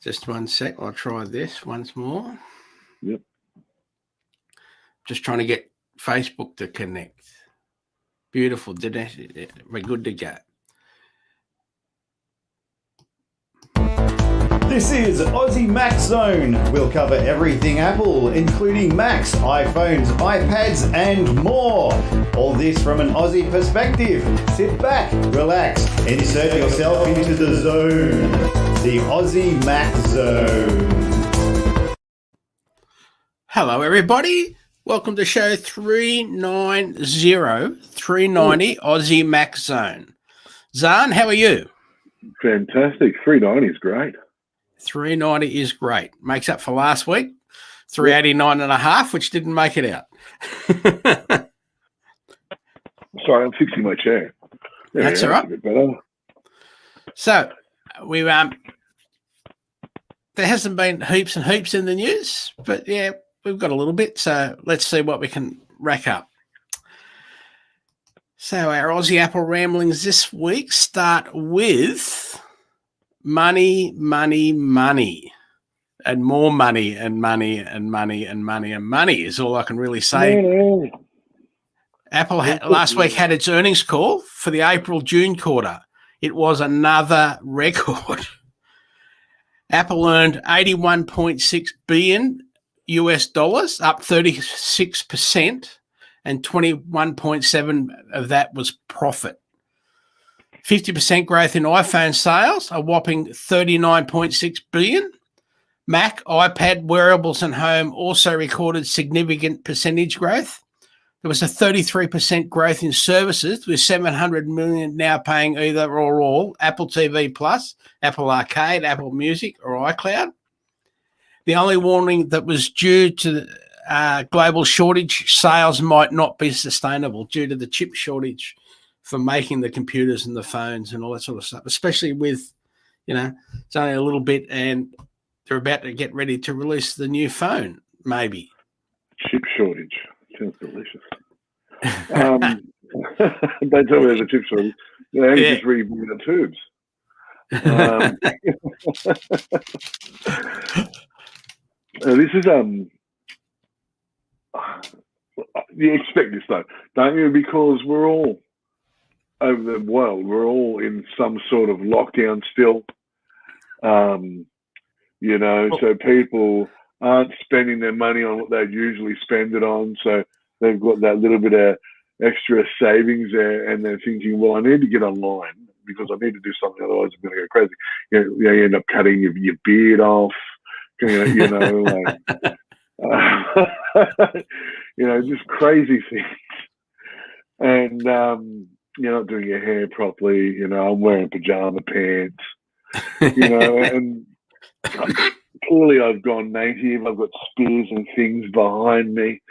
Just one sec. I'll try this once more. Yep. Just trying to get Facebook to connect. Beautiful. We're good to go. This is Aussie Mac Zone. We'll cover everything Apple, including Macs, iPhones, iPads, and more. All this from an Aussie perspective. Sit back, relax, insert yourself into the zone. The Aussie Mac Zone. Hello, everybody. Welcome to show 390 Aussie Mac Zone. Zarn, how are you? Fantastic. 390 is great. 390 is great. Makes up for last week, 389.5, which didn't make it out. Sorry, I'm fixing my chair. That's all right. A bit better. So there hasn't been heaps and heaps in the news, but yeah, we've got a little bit. So let's see what we can rack up. So our Aussie Apple ramblings this week start with money, money, money, and more money and money and money and money and money is all I can really say. No. Apple last week had its earnings call for the April-June quarter. It was another record. Apple earned $81.6 billion US dollars, up 36%, and 21.7 of that was profit. 50% growth in iPhone sales, a whopping 39.6 billion. Mac, iPad, wearables and home also recorded significant percentage growth. There was a 33% growth in services, with 700 million now paying either or all Apple TV Plus, Apple Arcade, Apple Music or iCloud. The only warning that was due to global shortage, sales might not be sustainable due to the chip shortage for making the computers and the phones and all that sort of stuff, especially with, it's only a little bit and they're about to get ready to release the new phone, maybe. Chip shortage. Sounds delicious. Don't tell me there's a chip shortage. They only just rebooted the tubes. This is you expect this though, don't you? Because we're all over the world, we're all in some sort of lockdown still. So people aren't spending their money on what they'd usually spend it on. So they've got that little bit of extra savings there, and they're thinking, well, I need to get online because I need to do something, otherwise I'm going to go crazy. You end up cutting your beard off, just crazy things. And you're not doing your hair properly. I'm wearing pajama pants. And clearly I've gone native. I've got spears and things behind me.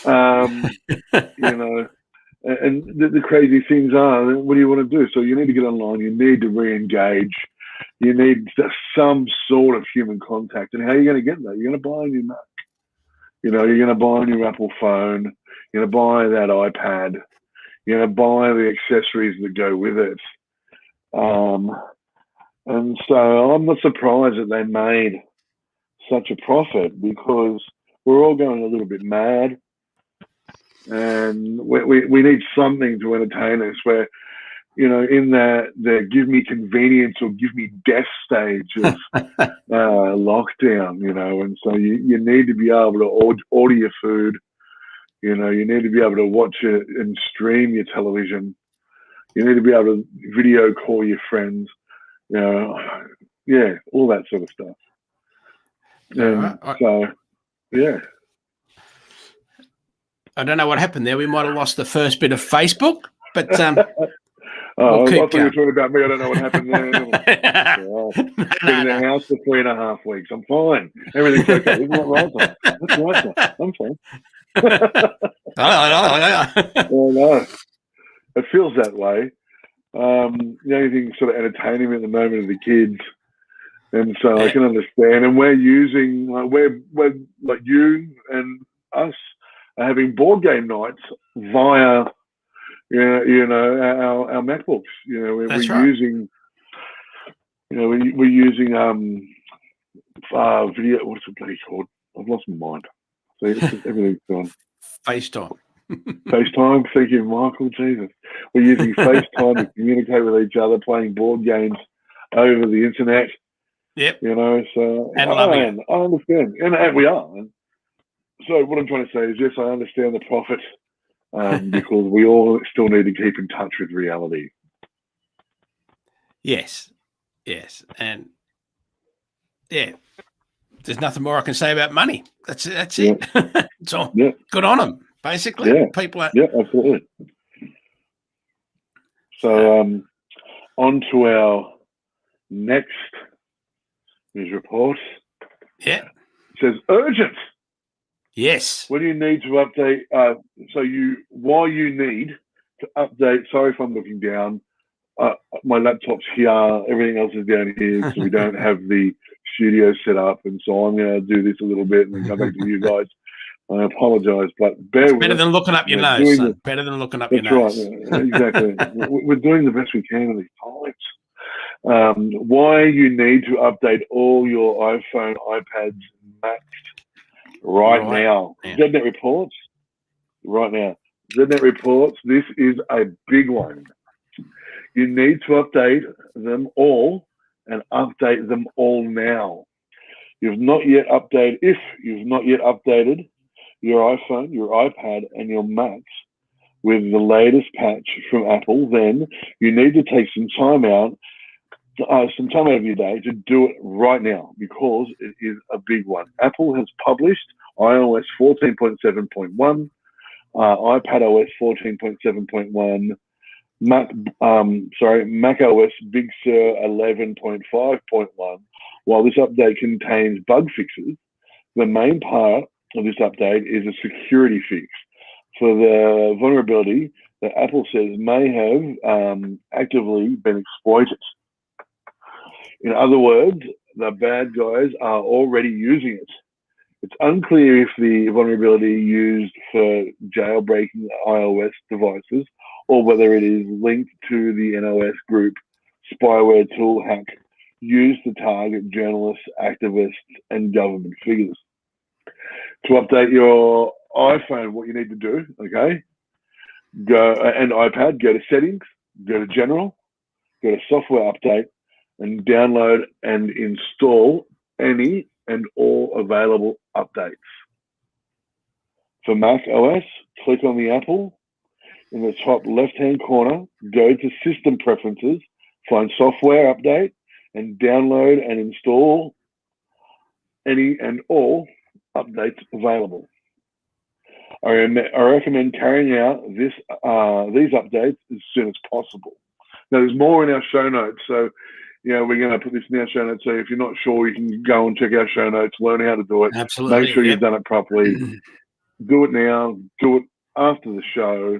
And the crazy things are, what do you want to do? So you need to get online. You need to re-engage. You need some sort of human contact. And how are you going to get that? You're going to buy a new Mac. You're going to buy a new Apple phone. You're going to buy that iPad. You're going to buy the accessories that go with it. And so I'm not surprised that they made such a profit, because we're all going a little bit mad. And we need something to entertain us where, in the give me convenience or give me death stage of lockdown, and so you need to be able to order your food. You need to be able to watch it and stream your television. You need to be able to video call your friends. All that sort of stuff. And I don't know what happened there. We might have lost the first bit of Facebook, but I thought you were talking about me. I don't know what happened there. Been in the house for 3.5 weeks. I'm fine. Everything's okay. Isn't that right? That's right. I'm fine. No. It feels that way. The only thing sort of entertaining me at the moment are the kids. And so I can understand. And we're using, we're like you and us are having board game nights via, our MacBooks. We're using, we're using video. What's it bloody called? I've lost my mind. See, everything's gone. FaceTime. FaceTime. Thank you, Michael. Jesus. We're using FaceTime to communicate with each other, playing board games over the internet. Yep. You know, so And I understand. And we are. And so what I'm trying to say is, yes, I understand the profit because we all still need to keep in touch with reality. Yes. And yeah, there's nothing more I can say about money. That's it. It's all good on them, basically. Yeah. People are... Yeah, absolutely. So on to our next news report. Yeah. It says urgent. Yes. What do you need to update? Why you need to update? Sorry if I'm looking down. My laptop's here. Everything else is down here, so we don't have the studio set up. And so I'm going to do this a little bit and then come back to you guys. I apologise, but bear with better us. than looking up your nose, son. Better than looking up your nose. That's right. Exactly. We're doing the best we can at these times. Why you need to update all your iPhone, iPads, Macs right now. ZNet reports right now. ZNet reports. This is a big one. You need to update them all and update them all now. If you've not yet updated your iPhone, your iPad, and your Macs with the latest patch from Apple, then you need to take some time out of your day to do it right now because it is a big one. Apple has published iOS 14.7.1, iPadOS 14.7.1, macOS Big Sur 11.5.1. While this update contains bug fixes, the main part of this update is a security fix for the vulnerability that Apple says may have actively been exploited. In other words, the bad guys are already using it. It's unclear if the vulnerability used for jailbreaking iOS devices or whether it is linked to the NOS group spyware tool hack used to target journalists, activists, and government figures. To update your iPhone, what you need to do, and iPad, go to Settings, go to General, go to Software Update, and download and install any and all available updates. For Mac OS, click on the Apple. In the top left-hand corner, go to System Preferences, find Software Update, and download and install any and all updates available. I recommend carrying out these updates as soon as possible. Now, there's more in our show notes, so we're going to put this in our show notes. So if you're not sure, you can go and check our show notes, learn how to do it. Absolutely. Make sure you've done it properly. Do it now. Do it after the show.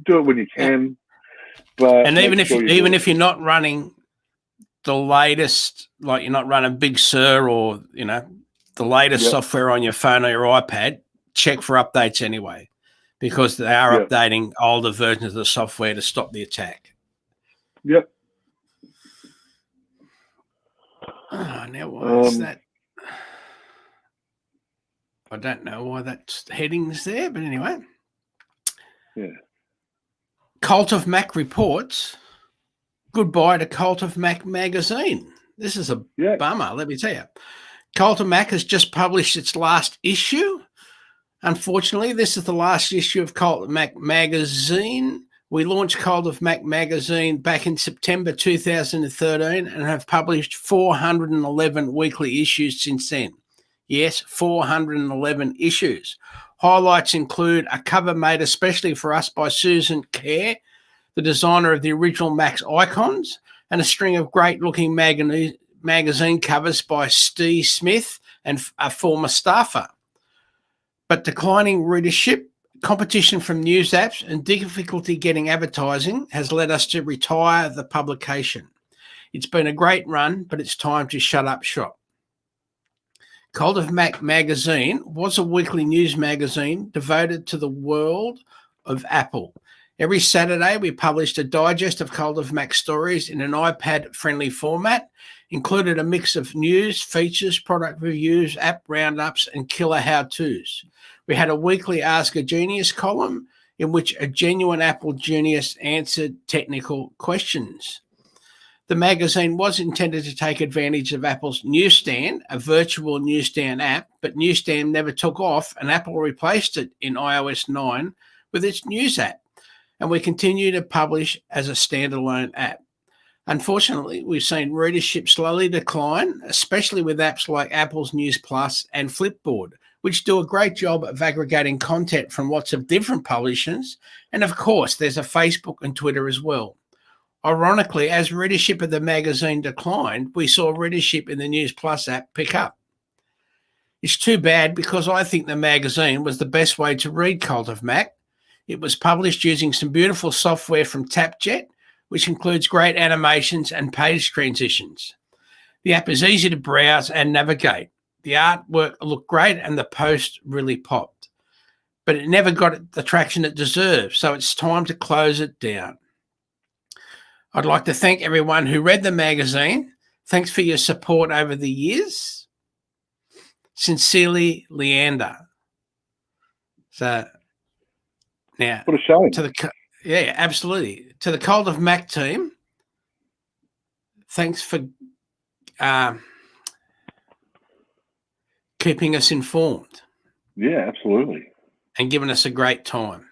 Do it when you can. But even if you're not running the latest, like you're not running Big Sur or the latest software on your phone or your iPad, check for updates anyway, because they are updating older versions of the software to stop the attack. Yep. Oh, now why is that? I don't know why that heading's there, but anyway. Yeah. Cult of Mac reports goodbye to Cult of Mac magazine. This is a bummer, let me tell you. Cult of Mac has just published its last issue. Unfortunately, this is the last issue of Cult of Mac magazine. We launched Cult of Mac magazine back in September 2013 and have published 411 weekly issues since then. Yes, 411 issues. Highlights include a cover made especially for us by Susan Kerr, the designer of the original Mac's icons, and a string of great-looking magazine covers by Steve Smith and a former staffer. But declining readership, competition from news apps, and difficulty getting advertising has led us to retire the publication. It's been a great run, but it's time to shut up shop. Cult of Mac magazine was a weekly news magazine devoted to the world of Apple. Every Saturday, we published a digest of Cult of Mac stories in an iPad-friendly format, included a mix of news, features, product reviews, app roundups, and killer how-tos. We had a weekly Ask a Genius column in which a genuine Apple genius answered technical questions. The magazine was intended to take advantage of Apple's Newsstand, a virtual newsstand app, but Newsstand never took off, and Apple replaced it in iOS 9 with its News app, and we continue to publish as a standalone app. Unfortunately, we've seen readership slowly decline, especially with apps like Apple's News Plus and Flipboard, which do a great job of aggregating content from lots of different publishers, and of course, there's a Facebook and Twitter as well. Ironically, as readership of the magazine declined, we saw readership in the News Plus app pick up. It's too bad because I think the magazine was the best way to read Cult of Mac. It was published using some beautiful software from TapJet, which includes great animations and page transitions. The app is easy to browse and navigate. The artwork looked great and the post really popped. But it never got the traction it deserves, so it's time to close it down. I'd like to thank everyone who read the magazine. Thanks for your support over the years. Sincerely, Leander. So now, What a shame. Yeah, absolutely. To the Cult of Mac team, thanks for keeping us informed. Yeah, absolutely. And giving us a great time.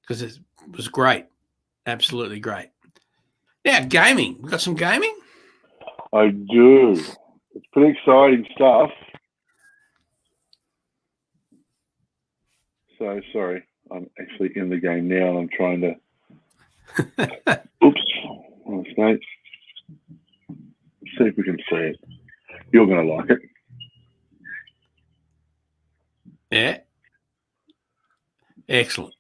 Because it was great. Absolutely great. Now, gaming. We've got some gaming? I do. It's pretty exciting stuff. So, sorry. I'm actually in the game now and I'm trying to... Oops. Oh, snake. See if we can see it. You're going to like it. Yeah. Excellent.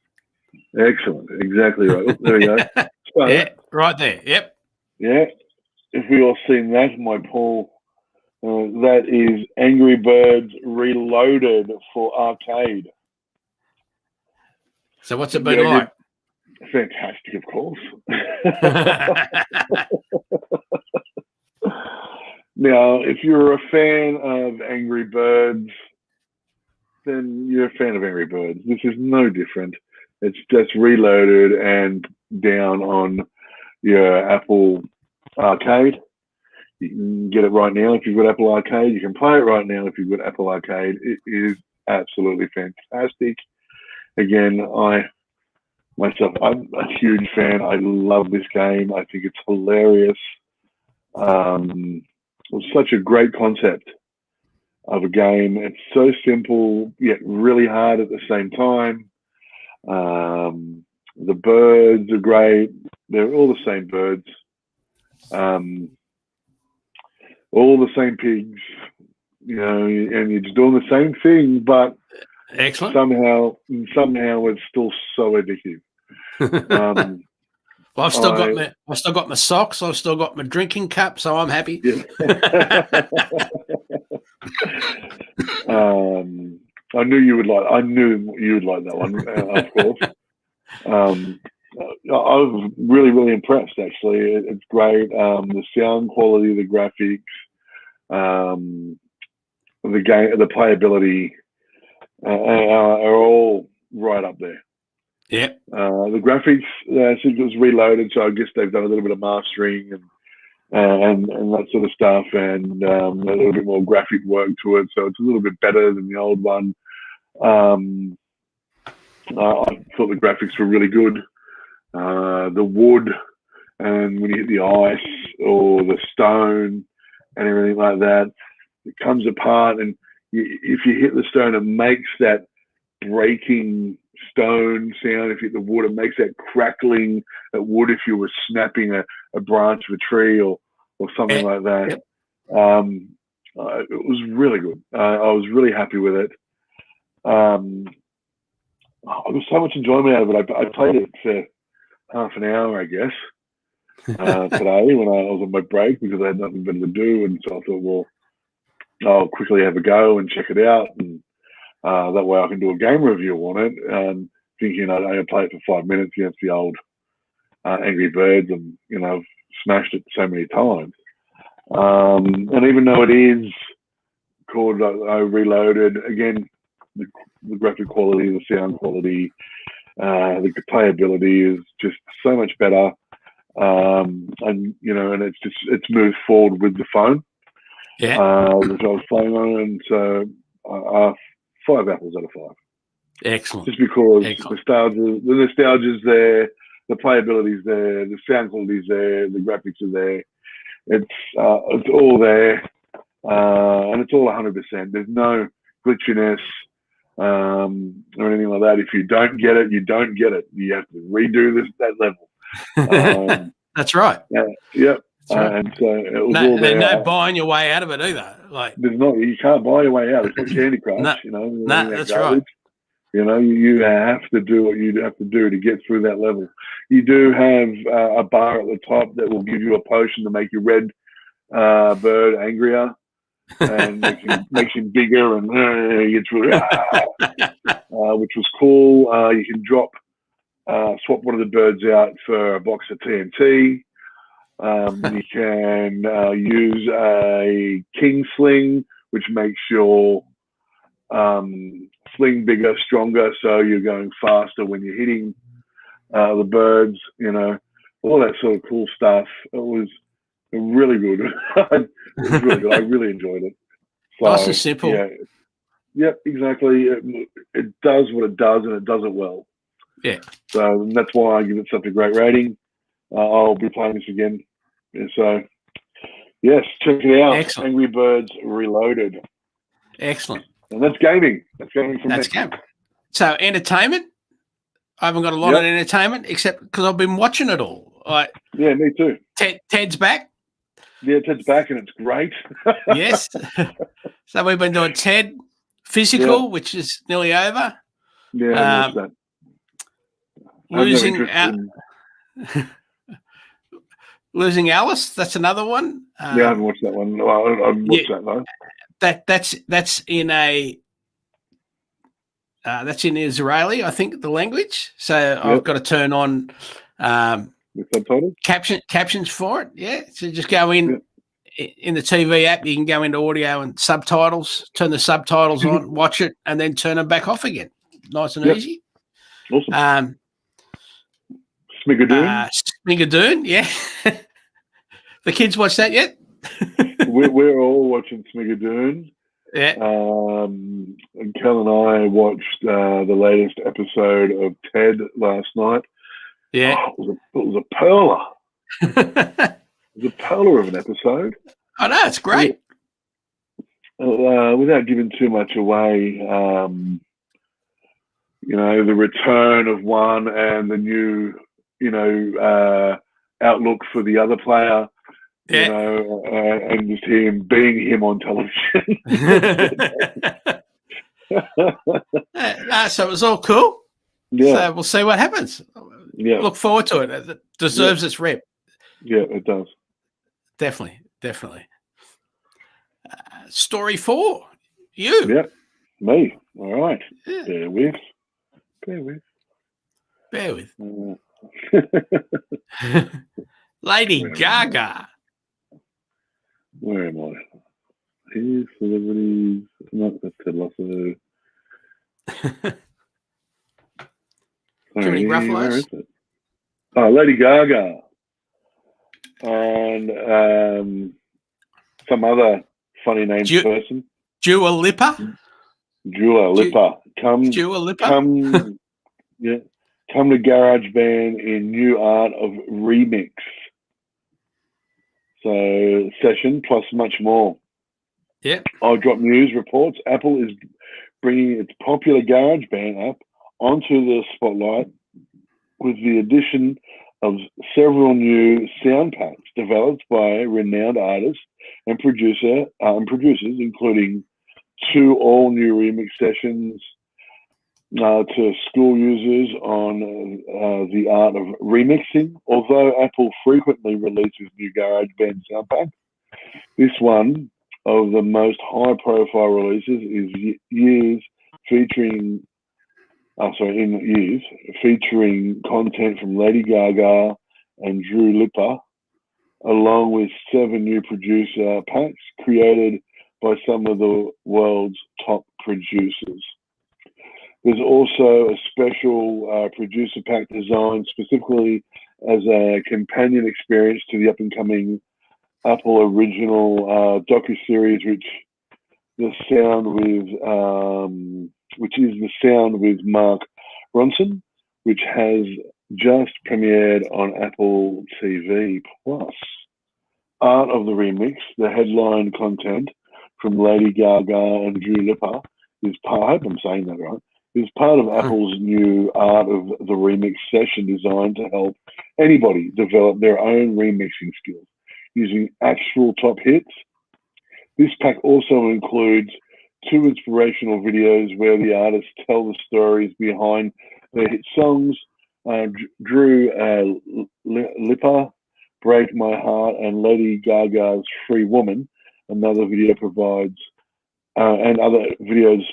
Excellent. Exactly right. Oh, there we go. So, yeah, right there. Yep. Yeah. If we all seen that, my Paul, that is Angry Birds Reloaded for arcade. So what's it been like? Fantastic, of course. Now, if you're a fan of Angry Birds, then you're a fan of Angry Birds. This is no different. It's just reloaded and down on your Apple Arcade. You can get it right now if you've got Apple Arcade. You can play it right now if you've got Apple Arcade. It is absolutely fantastic. Again, I'm a huge fan. I love this game. I think it's hilarious. It's such a great concept of a game. It's so simple yet really hard at the same time. The birds are great. They're all the same birds. All the same pigs, you know, and you're just doing the same thing, but excellent. Somehow it's still so addictive. Well, I've still got my socks. I've still got my drinking cup, so I'm happy. Yeah. I knew you would like that one, of course. I was really, really impressed. Actually, it's great. The sound quality, the graphics, the game, the playability are all right up there. Yeah. The graphics, since it was reloaded, so I guess they've done a little bit of mastering and that sort of stuff, and a little bit more graphic work to it, so it's a little bit better than the old one. I thought the graphics were really good. The wood, and when you hit the ice or the stone and everything like that, it comes apart, and if you hit the stone, it makes that breaking stone sound. If you hit the wood, it makes that crackling that would if you were snapping a branch of a tree or something like that. Yep. It was really good. I was really happy with it. I got so much enjoyment out of it. I played it for half an hour, I guess, today when I was on my break because I had nothing better to do, and so I thought, well, I'll quickly have a go and check it out, and that way I can do a game review on it. thinking I'd only play it for 5 minutes against the old Angry Birds, and I've smashed it so many times. And even though it is called Reloaded, again, the graphic quality, the sound quality, the playability is just so much better. And it's moved forward with the phone, which I was playing on, and so 5 apples out of 5. Excellent. Just because the nostalgia's there, the playability's there, the sound quality's there, the graphics are there. It's all there, and it's all 100%. There's no glitchiness or anything like that. If you don't get it, you don't get it. You have to redo that level. That's right. Yep. That's right. And so it was all there. There's no buying your way out of it either. Like there's not. You can't buy your way out. It's not Candy Crush. No, that's right. You have to do what you have to do to get through that level. You do have a bar at the top that will give you a potion to make your red bird angrier, and makes him bigger, and he gets really, which was cool. You can swap one of the birds out for a box of TNT. You can use a king sling, which makes your sling bigger, stronger, so you're going faster when you're hitting the birds. All that sort of cool stuff. It was really good. It was really good. I really enjoyed it. So, nice and simple. Yeah. Yep, exactly. It does what it does, and it does it well. Yeah. So that's why I give it such a great rating. I'll be playing this again. And so, yes, check it out. Excellent. Angry Birds Reloaded. Excellent. And that's gaming. That's gaming from me. Gaming. So entertainment. I haven't got a lot of entertainment except because I've been watching it all. Yeah, me too. Ted's back. Yeah, Ted's back, and it's great. Yes. So we've been doing Ted Physical, which is nearly over. Yeah, that. Losing Alice. That's another one. I haven't watched that one. Well, I haven't watched that though. That's in that's in Israeli, I think, the language. So I've got to turn on the subtitles, captions for it. Yeah. So just go in the TV app. You can go into audio and subtitles. Turn the subtitles on, watch it, and then turn them back off again. Nice and easy. Awesome. Smigadoon. Smigadoon, yeah. The kids watch that yet? We're all watching Smigadoon. Yeah. And Kel and I watched the latest episode of Ted last night. Yeah. It was a perler. It was a perler of an episode. I know, it's great. Without giving too much away, the return of one and the new, outlook for the other player, and just him being him on television. So it was all cool. Yeah. So we'll see what happens. Yeah. Look forward to it. It deserves its rep. Yeah, it does. Definitely. Story 4. You. Yeah. Me. All right. Yeah. Bear with. Lady Gaga. Where am I? Here, celebrities. No, that's Ted Lasso. Too many Gruffaloes? Where is it? Oh, Lady Gaga. And some other funny named person. Dua Lipa. Dua Lipa. Come to GarageBand in new art of remix. So session plus much more. Yep. I'll drop news reports. Apple is bringing its popular GarageBand app onto the spotlight with the addition of several new sound packs developed by renowned artists and producers, including 2 all-new remix sessions to school users on the art of remixing. Although Apple frequently releases new GarageBand sound packs, this one of the most high-profile releases is years featuring years, featuring content from Lady Gaga and Drew Lipper, along with 7 new producer packs created by some of the world's top producers. There's also a special producer pack designed specifically as a companion experience to the up-and-coming Apple original docu-series, which is the sound with Mark Ronson, which has just premiered on Apple TV Plus. Art of the Remix, the headline content from Lady Gaga and Drew Lipper, is part, I hope I'm saying that right, is part of Apple's new Art of the Remix session designed to help anybody develop their own remixing skills using actual top hits. This pack also includes 2 inspirational videos where the artists tell the stories behind their hit songs. Drew Lipper, Break My Heart, and Lady Gaga's Free Woman. Other videos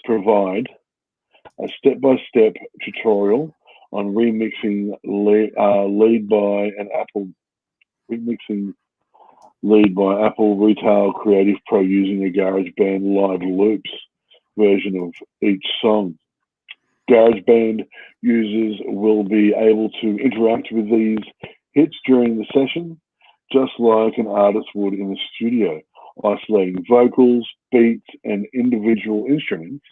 provide a step-by-step tutorial on remixing lead by Apple Retail Creative Pro using a GarageBand Live Loops version of each song. GarageBand users will be able to interact with these hits during the session, just like an artist would in the studio, isolating vocals, beats, and individual instruments,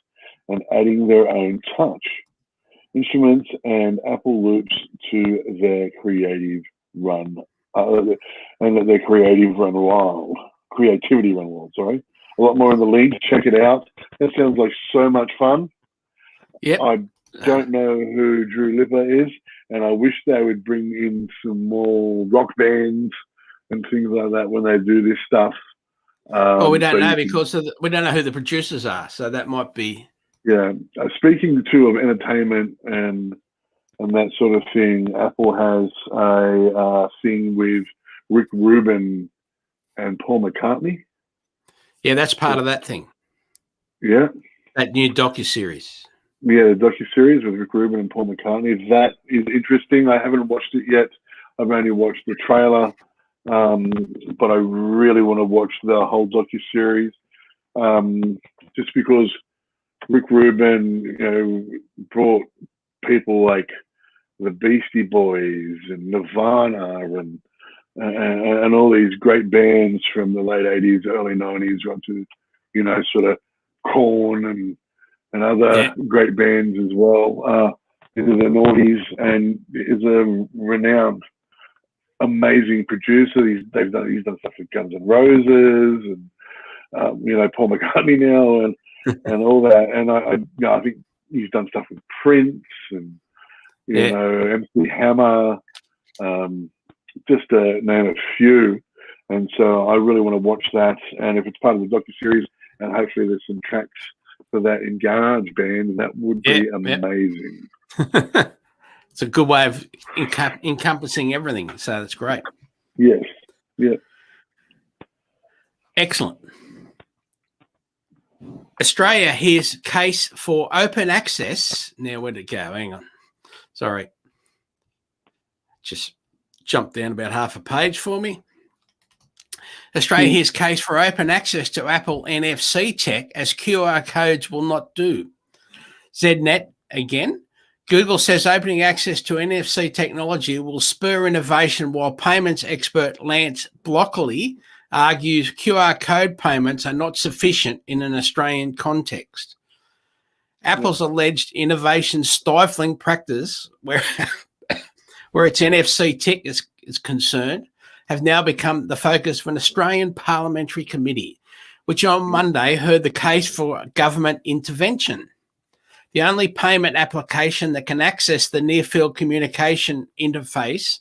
and adding their own touch, instruments, and Apple loops to their creativity run wild. Sorry, a lot more in the link. Check it out. That sounds like so much fun. Yep. I don't know who Drew Lipper is, and I wish they would bring in some more rock bands and things like that when they do this stuff. Well, we don't know because we don't know who the producers are, so that might be. Yeah, speaking too of entertainment and that sort of thing, Apple has a thing with Rick Rubin and Paul McCartney. Yeah, that's part of that thing. Yeah, that new docu-series. Yeah, the docu-series with Rick Rubin and Paul McCartney. That is interesting. I haven't watched it yet. I've only watched the trailer, but I really want to watch the whole docu-series, just because Rick Rubin, brought people like the Beastie Boys and Nirvana and all these great bands from the late 80s, early 90s, up to, sort of Korn and other great bands as well. Into the noughties, and is a renowned, amazing producer. He's done stuff with Guns N' Roses and Paul McCartney now and all that. And I think he's done stuff with Prince and MC Hammer, just to name a few. And so I really want to watch that. And if it's part of the docu-series, and hopefully there's some tracks for that in GarageBand, that would be amazing. It's a good way of encompassing everything. So that's great. Yes. Yeah. Excellent. Australia hears case for open access. Now, where'd it go? Hang on. Sorry. Just jumped down about half a page for me. Australia hears case for open access to Apple NFC tech as QR codes will not do. ZNet again. Google says opening access to NFC technology will spur innovation, while payments expert Lance Blockley argues QR code payments are not sufficient in an Australian context. Apple's alleged innovation stifling practice where its NFC tech is concerned have now become the focus of an Australian parliamentary committee, which on Monday heard the case for government intervention. The only payment application that can access the near-field communication interface,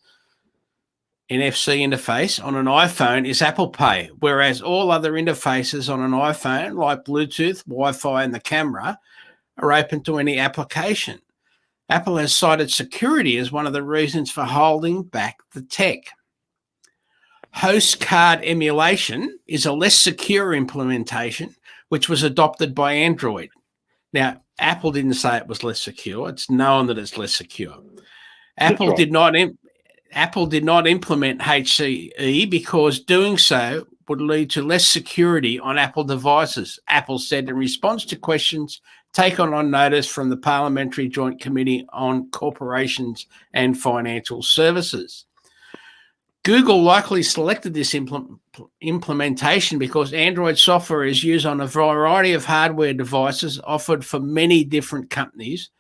NFC interface, on an iPhone is Apple Pay, whereas all other interfaces on an iPhone, like Bluetooth, Wi-Fi, and the camera, are open to any application. Apple has cited security as one of the reasons for holding back the tech. Host card emulation is a less secure implementation, which was adopted by Android. Now, Apple didn't say it was less secure. It's known that it's less secure. That's Apple right. did not implement HCE because doing so would lead to less security on Apple devices, Apple said in response to questions taken on notice from the Parliamentary Joint Committee on Corporations and Financial Services. Google likely selected this implementation because Android software is used on a variety of hardware devices offered for many different companies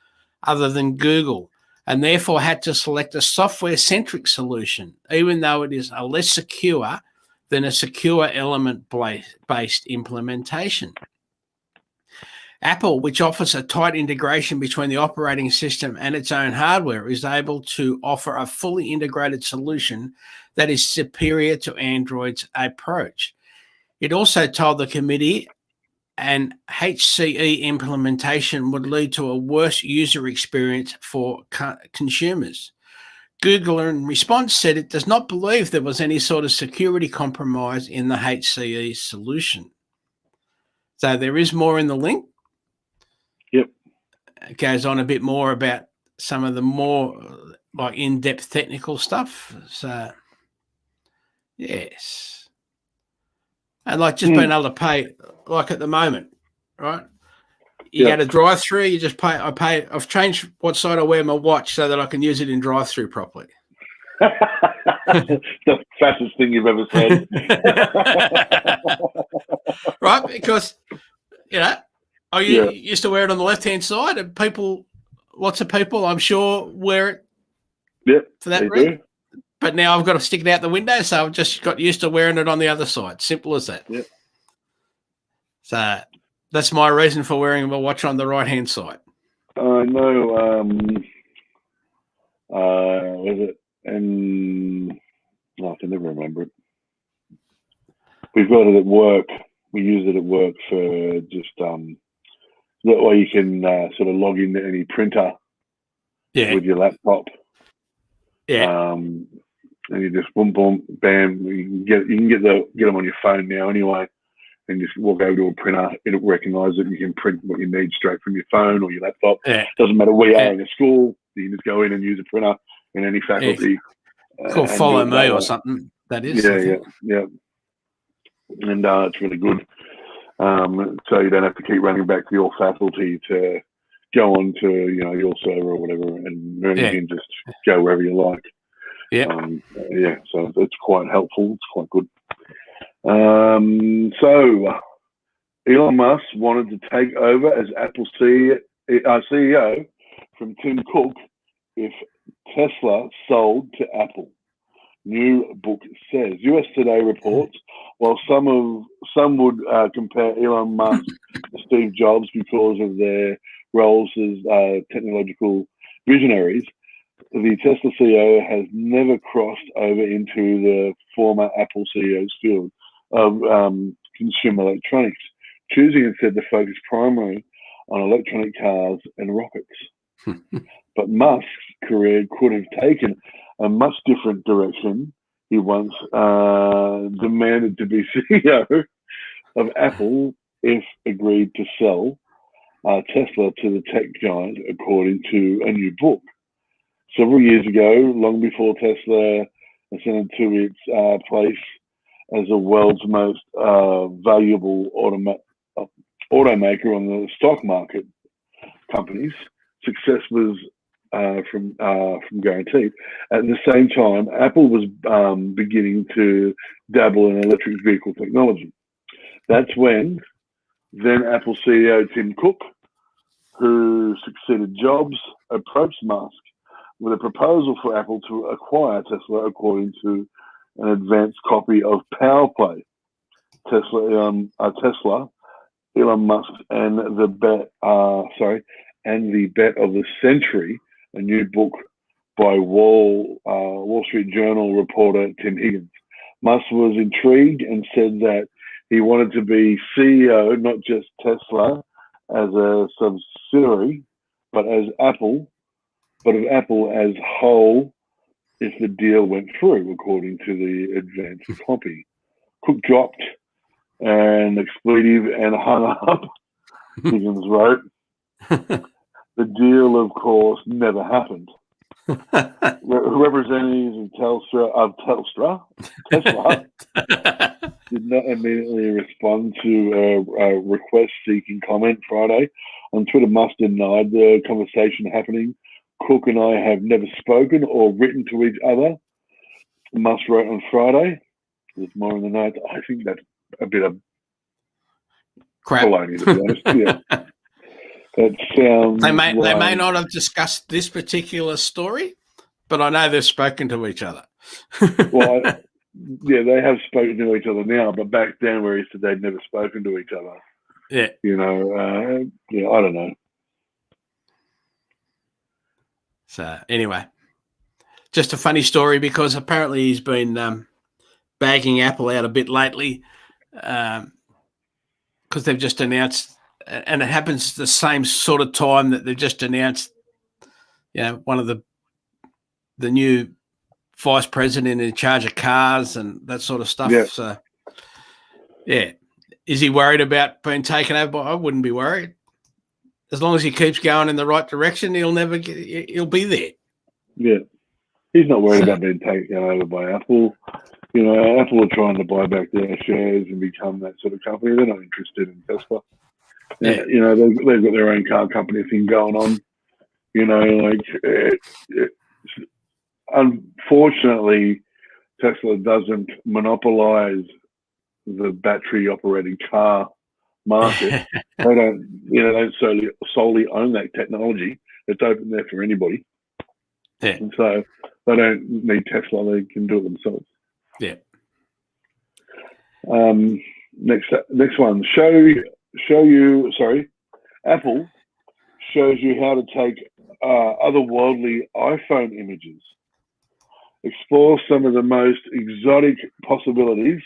other than Google, and therefore had to select a software-centric solution, even though it is a less secure than a secure element-based implementation. Apple, which offers a tight integration between the operating system and its own hardware, is able to offer a fully integrated solution that is superior to Android's approach. It also told the committee an HCE implementation would lead to a worse user experience for consumers. Google, in response, said it does not believe there was any sort of security compromise in the HCE solution. So there is more in the link. Yep. It goes on a bit more about some of the more like in-depth technical stuff. So, yes. And like just being able to pay, like at the moment, right? You go to drive-through, you just pay. I've changed what side I wear my watch so that I can use it in drive-through properly. The fastest thing you've ever said. Right? Because, I used to wear it on the left-hand side, and lots of people, I'm sure, wear it for that reason. But now I've got to stick it out the window, so I've just got used to wearing it on the other side. Simple as that. Yep. So that's my reason for wearing my watch on the right-hand side. I know. Was it? And I can never remember it. We've got it at work. We use it at work for just that way you can sort of log into any printer with your laptop. Yeah. And you just boom, boom, bam. You can get them on your phone now anyway, and just walk over to a printer. It'll recognise it. You can print what you need straight from your phone or your laptop. Yeah. Doesn't matter where you are in a school. You can just go in and use a printer in any faculty. Called Follow Me or something. That is. Yeah. And it's really good. So you don't have to keep running back to your faculty to go on to your server or whatever, and you can just go wherever you like. Yeah. So it's quite helpful. It's quite good. So Elon Musk wanted to take over as Apple CEO from Tim Cook if Tesla sold to Apple. New book says. US Today reports, while some would compare Elon Musk to Steve Jobs because of their roles as technological visionaries, the Tesla CEO has never crossed over into the former Apple CEO's field of consumer electronics, choosing instead to focus primarily on electronic cars and rockets. But Musk's career could have taken a much different direction. He once demanded to be CEO of Apple if agreed to sell Tesla to the tech giant, according to a new book. Several years ago, long before Tesla ascended to its place as the world's most valuable automaker on the stock market companies, success was from guaranteed. At the same time, Apple was beginning to dabble in electric vehicle technology. That's when then Apple CEO Tim Cook, who succeeded Jobs, approached Musk with a proposal for Apple to acquire Tesla, according to an advanced copy of PowerPlay. Tesla, Elon Musk, and the bet of the century, a new book by Wall Street Journal reporter Tim Higgins. Musk was intrigued and said that he wanted to be CEO, not just Tesla as a subsidiary, but of Apple as whole if the deal went through, according to the advanced copy. Cook dropped an expletive and hung up, Higgins wrote. The deal, of course, never happened. Representatives of Tesla did not immediately respond to a request seeking comment Friday. On Twitter, Musk denied the conversation happening. Cook and I have never spoken or written to each other, Musk wrote on Friday. There's more in the notes. I think that's a bit of crap. baloney, to be honest. Yeah. That sounds They may not have discussed this particular story, but I know they've spoken to each other. Well, yeah, they have spoken to each other now, but back then where he said they'd never spoken to each other. Yeah. You know, yeah, I don't know. So anyway, just a funny story because apparently he's been bagging Apple out a bit lately because they've just announced, and it happens the same sort of time that they've just announced, you know, one of the new vice president in charge of cars and that sort of stuff. Yeah. So, yeah. Is he worried about being taken over? I wouldn't be worried. As long as he keeps going in the right direction, he'll be there. Yeah. He's not worried about being taken over by Apple. You know, Apple are trying to buy back their shares and become that sort of company. They're not interested in Tesla. Yeah. You know, they've got their own car company thing going on. You know, like, unfortunately, Tesla doesn't monopolize the battery operated car market. They don't solely own that technology. It's open there for anybody. Yeah. And so they don't need Tesla, they can do it themselves. Yeah. Next one. Apple shows you how to take otherworldly iPhone images. Explore some of the most exotic possibilities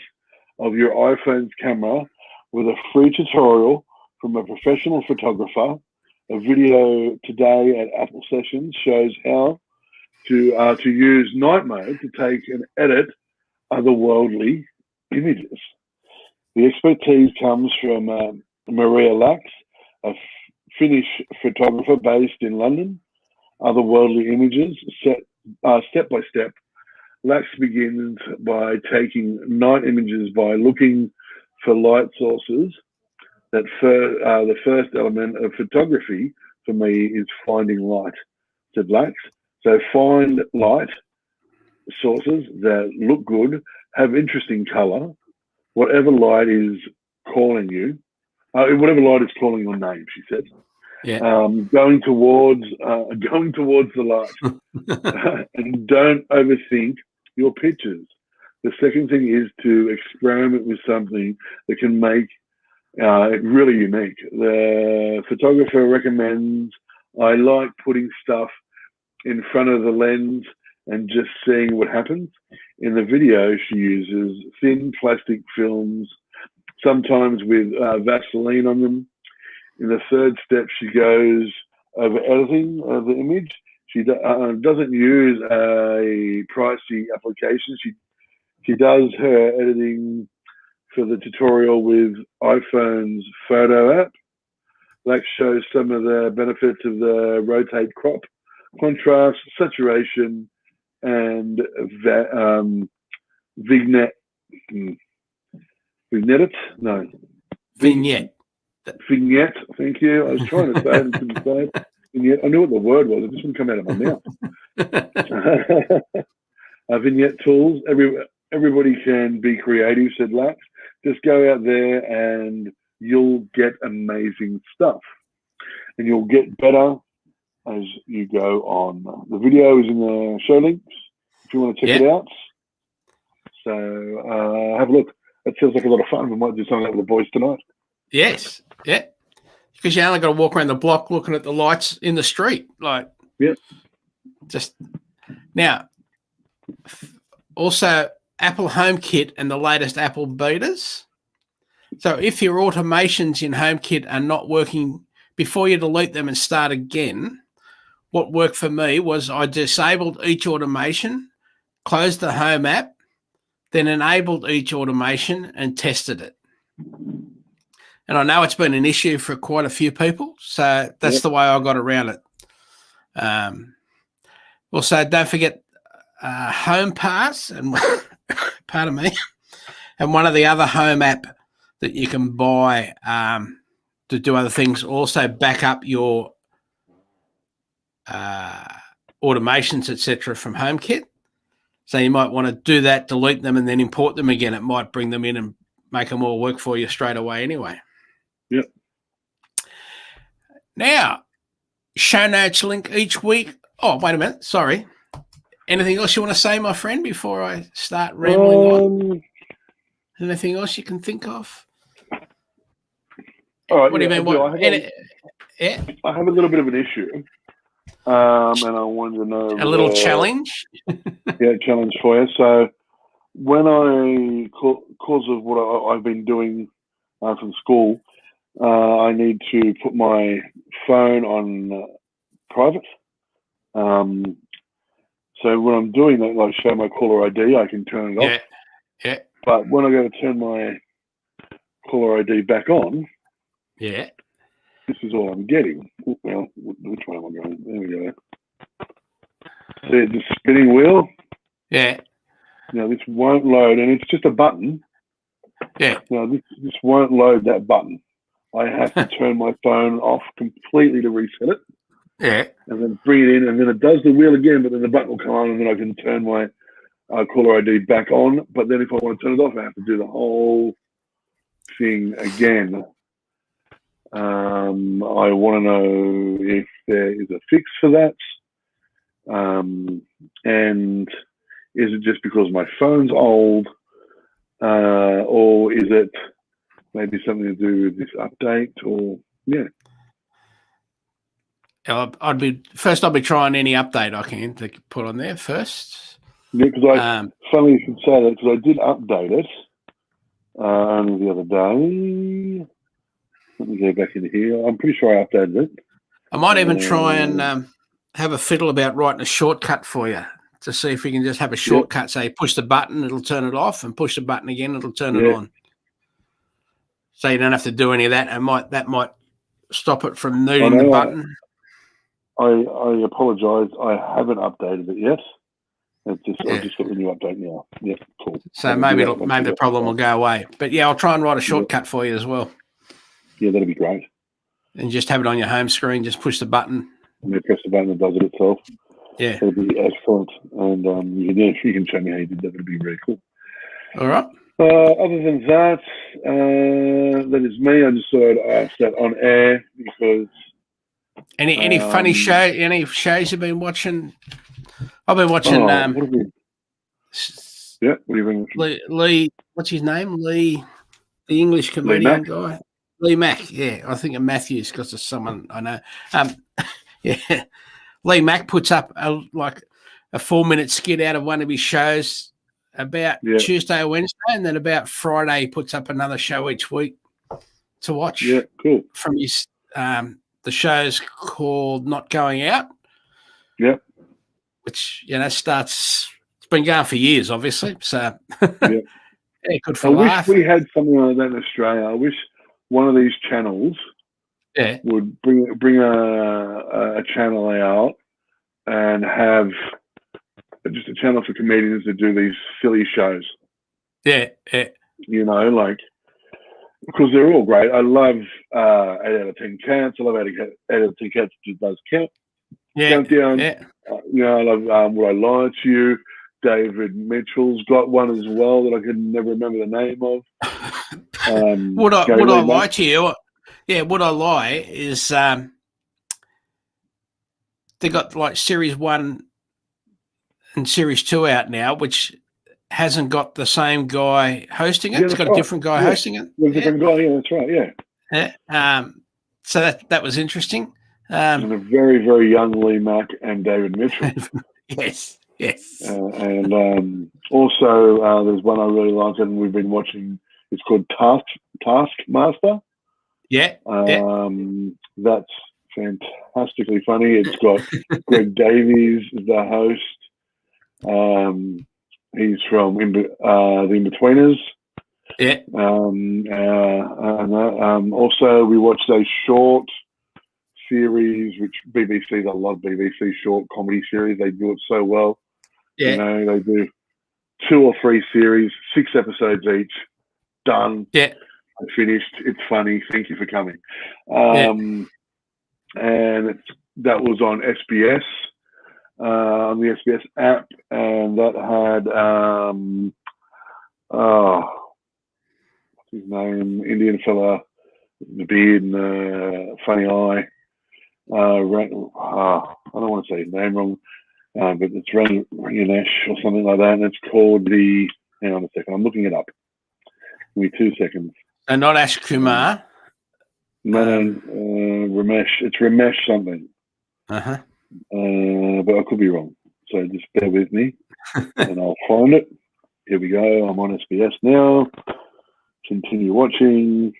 of your iPhone's camera with a free tutorial from a professional photographer. A video today at Apple Sessions shows how to use night mode to take and edit otherworldly images. The expertise comes from Maria Lax, a Finnish photographer based in London. Otherworldly images, step by step. Lax begins by taking night images by looking for light sources. The first element of photography for me is finding light, said Lax. So find light sources that look good, have interesting color, whatever light is calling you, whatever light is calling your name, she said. Yeah. Going towards the light, and don't overthink your pictures. The second thing is to experiment with something that can make it really unique. The photographer recommends, I like putting stuff in front of the lens and just seeing what happens. In the video, she uses thin plastic films, sometimes with Vaseline on them. In the third step, she goes over editing of the image. She doesn't use a pricey application. She does her editing for the tutorial with iPhone's photo app. That shows some of the benefits of the rotate crop, contrast, saturation, and vignette. Vignette, thank you. I was trying to say it and couldn't say it. Vignette. I knew what the word was. It just wouldn't come out of my mouth. Vignette tools. Everybody can be creative, said Lax. Just go out there and you'll get amazing stuff. And you'll get better as you go on. The video is in the show links if you want to check it out. So have a look. That sounds like a lot of fun. We might do something like that with the boys tonight. Yes, yeah. Because you only got to walk around the block looking at the lights in the street. Like, yeah. Just now, also Apple HomeKit and the latest Apple betas. So if your automations in HomeKit are not working, before you delete them and start again, what worked for me was I disabled each automation, closed the Home app, then enabled each automation and tested it. And I know it's been an issue for quite a few people. So that's the way I got around it. Also, don't forget Home Pass and pardon me, and one of the other home app that you can buy to do other things. Also back up your automations, etc., from HomeKit. So you might want to do that, delete them, and then import them again. It might bring them in and make them all work for you straight away anyway. Yep. Now, show notes link each week. Oh, wait a minute. Sorry. Anything else you want to say, my friend, before I start rambling on? Anything else you can think of? All right. What do you mean? I have a little bit of an issue, and I wanted to know a little challenge. Challenge for you. So, when because of what I've been doing from school, I need to put my phone on private. So when I'm doing that, like show my caller ID, I can turn it off. Yeah. But when I go to turn my caller ID back on, this is all I'm getting. Well, which way am I going? There we go. See the spinning wheel? Yeah. Now this won't load, and it's just a button. Yeah. Now this won't load that button. I have to turn my phone off completely to reset it. Yeah. And then bring it in, and then it does the wheel again, but then the button will come on, and then I can turn my caller ID back on. But then if I want to turn it off, I have to do the whole thing again. I want to know if there is a fix for that. And is it just because my phone's old, or is it maybe something to do with this update, or I'll be trying any update I can to put on there first. Yeah, because funny you should say that, because I did update it only the other day. Let me go back into here. I'm pretty sure I updated it. I might even try and have a fiddle about writing a shortcut for you to see if we can just have a shortcut. Say, push the button, it'll turn it off, and push the button again, it'll turn it on. So you don't have to do any of that. That might stop it from needing the button. I apologise. I haven't updated it yet. I've just got the new update now. Yeah, cool. So maybe the problem will go away. But I'll try and write a shortcut for you as well. Yeah, that'd be great. And just have it on your home screen. Just push the button. And you press the button, it does it itself. Yeah, that'd be excellent. And if you can show me how you did that, would be very cool. All right. Other than that, that is me. I just thought I'd ask that on air because. Any funny any shows you've been watching? I've been watching. What have we been watching? Lee, what's his name? Lee, the English comedian guy. Lee Mack. Yeah, I think of Matthews because of someone I know. Lee Mack puts up a 4-minute skit out of one of his shows about Tuesday or Wednesday, and then about Friday he puts up another show each week to watch. Yeah, cool. From his the show's called Not Going Out. Yep. Which starts. It's been going for years, obviously. So good for I laugh. wish we had something like that in Australia. I wish one of these channels would bring a channel out and have just a channel for comedians to do these silly shows. Yeah. Because they're all great. I love 8 out of 10 Counts. I love 8 out of 10 Counts does count. Countdown. Yeah. I love Would I Lie to You? David Mitchell's got one as well that I can never remember the name of. Would I lie to you? Yeah, Would I Lie is they got series 1 and series 2 out now, which hasn't got the same guy hosting it. It's got a different guy hosting it. Different guy, that's right, yeah. So that was interesting. And a very, very young Lee Mack and David Mitchell. Yes. And also there's one I really like and we've been watching. It's called Taskmaster. Yeah. That's fantastically funny. It's got Greg Davies as the host. He's from The Inbetweeners. Yeah. Also, we watched a short series, which BBC, I love BBC short comedy series. They do it so well. Yeah. You know, they do 2 or 3 series, 6 episodes each. Done. Yeah. Finished. It's funny. Thank you for coming. Yeah. And that was on SBS, on the SBS app, and that had what's his name? Indian fella, the beard and the funny eye. I don't want to say his name wrong, but it's Ranesh or something like that, and it's called the. Hang on a second, I'm looking it up. Give me 2 seconds. And not Ash Kumar. No, Ramesh. It's Ramesh something. Uh-huh. But I could be wrong. So just bear with me, and I'll find it. Here we go. I'm on SBS now. Continue watching.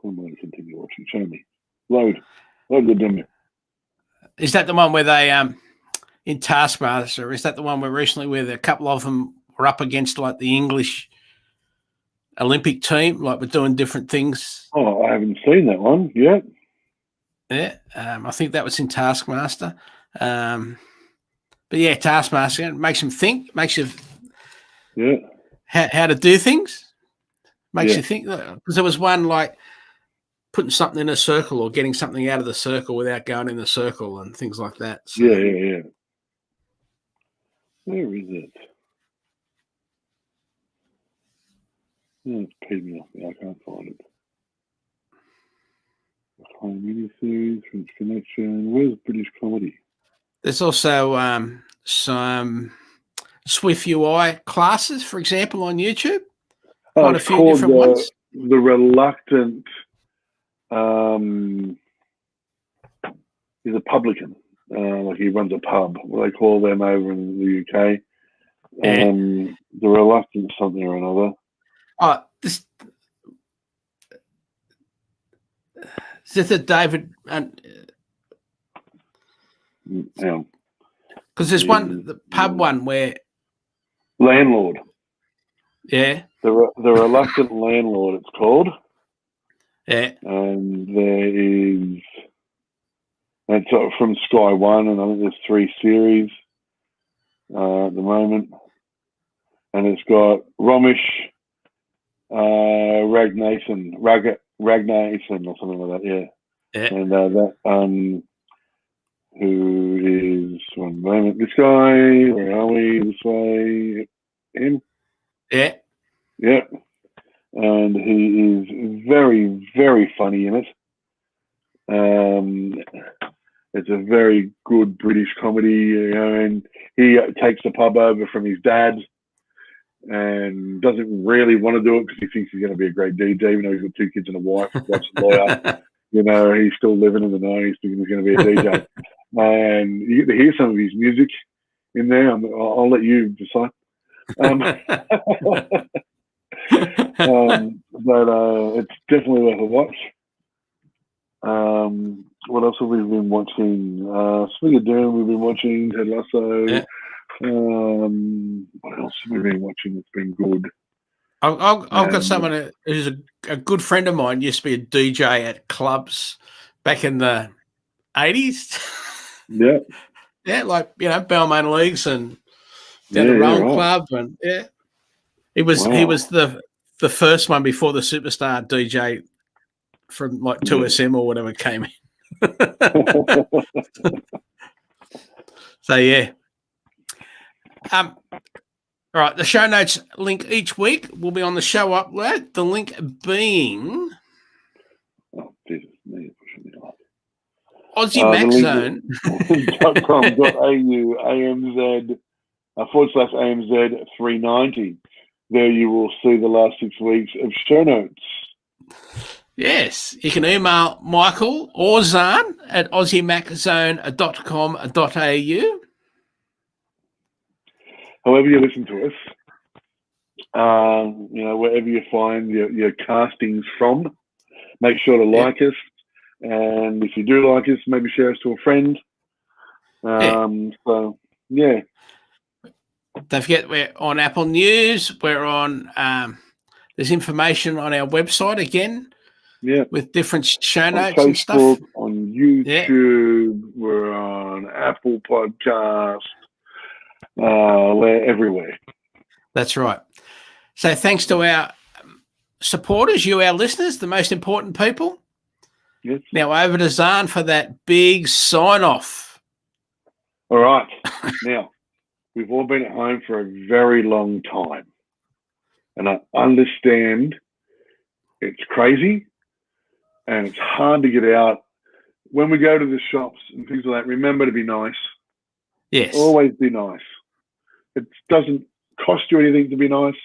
I'm going to continue watching. Show me. Load the demo. Is that the one where they in Taskmaster? Is that the one where recently where a couple of them were up against like the English Olympic team, like we're doing different things? Oh, I haven't seen that one yet. Yeah, I think that was in Taskmaster. But yeah, Taskmaster makes them think, makes you how to do things, makes you think. Because there was one like putting something in a circle or getting something out of the circle without going in the circle and things like that. So. Yeah. Where is it? Oh, it's paid me off. I can't find it. Miniseries, French Connection. Where's British comedy? There's also some Swift UI classes, for example, on YouTube. Quite a few different ones. The Reluctant. He's a publican. Like he runs a pub. What they call them over in the UK. The Reluctant something or another. Oh, this is it, David? Because there's the pub one where Landlord. Yeah. The Reluctant Landlord, it's called. Yeah. And there is. That's from Sky One, and I think there's 3 series at the moment. And it's got Romesh Ragnason or something like that, yeah. And that who is one moment, this guy, where are we? This way, him? Yeah. Yep. And he is very, very funny in it. It's a very good British comedy, and he takes the pub over from his dad and doesn't really want to do it because he thinks he's going to be a great DJ, even though he's got 2 kids and a wife, wife's a lawyer. You know, he's still living in the 90s, thinking he's going to be a DJ. And you get to hear some of his music in there. I'll let you decide. But it's definitely worth a watch. What else have we been watching? Speaking of Doom, we've been watching Ted Lasso. Yeah. What else have we been watching that's been good? I've got someone who's a good friend of mine, used to be a DJ at clubs back in the 80s. Yeah. Yeah, like, you know, Balmain Leagues and down the Rowan Club. And he was the first one before the superstar DJ from like 2SM or whatever came in. So yeah. All right, the show notes link each week will be on the show upload. The link being Aussie Max Zone. .com.au/AMZ 390. There you will see the last 6 weeks of show notes. Yes, you can email Michael or Zarn at aussiemaczone.com.au. However you listen to us, you know, wherever you find your castings from, make sure to like us. And if you do like us, maybe share us to a friend. So, yeah. Don't forget, we're on Apple News. We're on There's information on our website again Yeah. with different show On notes and stuff. Facebook, on YouTube, we're on Apple Podcast, we're everywhere. That's right. So thanks to our supporters, you, our listeners, the most important people. Yes. Now over to Zarn for that big sign-off. All right. Now, we've all been at home for a very long time. And I understand it's crazy and it's hard to get out. When we go to the shops and things like that, remember to be nice. Yes. Always be nice. It doesn't cost you anything to be nice,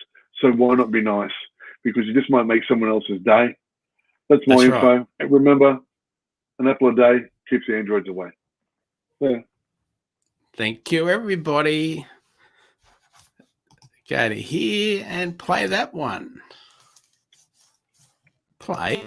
so why not be nice? Because you just might make someone else's day. That's my info. Right. And remember, an apple a day keeps the androids away. Yeah. Thank you, everybody. Go to here and play that one. Play.